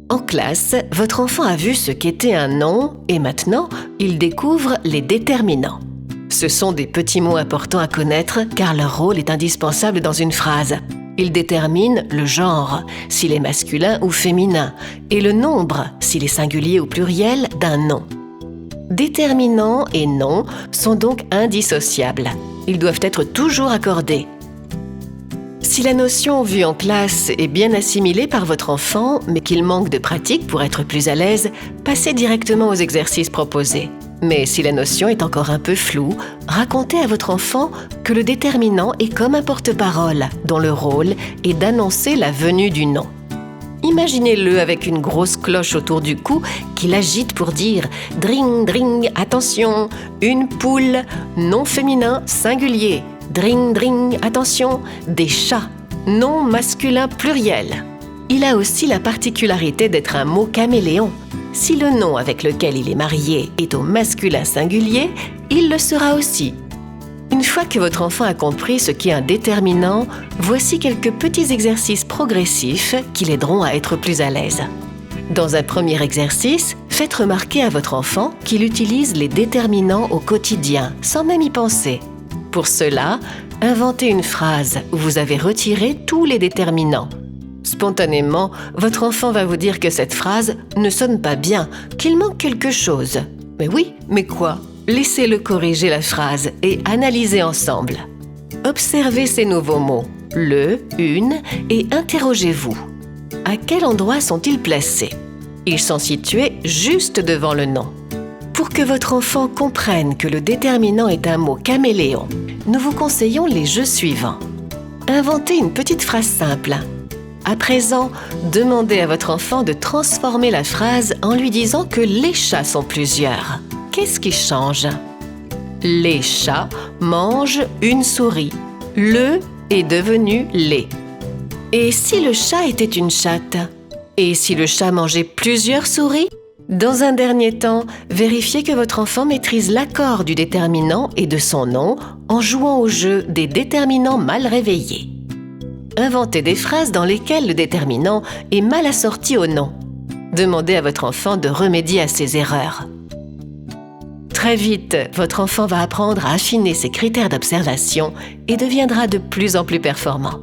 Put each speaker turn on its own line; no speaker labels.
En classe, votre enfant a vu ce qu'était un nom et maintenant, il découvre les déterminants. Ce sont des petits mots importants à connaître car leur rôle est indispensable dans une phrase. Ils déterminent le genre, s'il est masculin ou féminin, et le nombre, s'il est singulier ou pluriel, d'un nom. Déterminants et noms sont donc indissociables. Ils doivent être toujours accordés. Si la notion vue en classe est bien assimilée par votre enfant, mais qu'il manque de pratique pour être plus à l'aise, passez directement aux exercices proposés. Mais si la notion est encore un peu floue, racontez à votre enfant que le déterminant est comme un porte-parole, dont le rôle est d'annoncer la venue du nom. Imaginez-le avec une grosse cloche autour du cou qu'il agite pour dire « Dring, dring, attention, une poule, nom féminin singulier. Dring, dring, attention, des chats, nom masculin pluriel. » Il a aussi la particularité d'être un mot caméléon. Si le nom avec lequel il est marié est au masculin singulier, il le sera aussi. Une fois que votre enfant a compris ce qu'est un déterminant, voici quelques petits exercices progressifs qui l'aideront à être plus à l'aise. Dans un premier exercice, faites remarquer à votre enfant qu'il utilise les déterminants au quotidien, sans même y penser. Pour cela, inventez une phrase où vous avez retiré tous les déterminants. Spontanément, votre enfant va vous dire que cette phrase ne sonne pas bien, qu'il manque quelque chose. Mais oui, mais quoi ? Laissez-le corriger la phrase et analysez ensemble. Observez ces nouveaux mots, le, une, et interrogez-vous. À quel endroit sont-ils placés ? Ils sont situés juste devant le nom. Pour que votre enfant comprenne que le déterminant est un mot caméléon, nous vous conseillons les jeux suivants. Inventez une petite phrase simple. À présent, demandez à votre enfant de transformer la phrase en lui disant que les chats sont plusieurs. Qu'est-ce qui change ? Les chats mangent une souris. Le est devenu les. Et si le chat était une chatte ? Et si le chat mangeait plusieurs souris ? Dans un dernier temps, vérifiez que votre enfant maîtrise l'accord du déterminant et de son nom en jouant au jeu des déterminants mal réveillés. Inventez des phrases dans lesquelles le déterminant est mal assorti au nom. Demandez à votre enfant de remédier à ses erreurs. Très vite, votre enfant va apprendre à affiner ses critères d'observation et deviendra de plus en plus performant.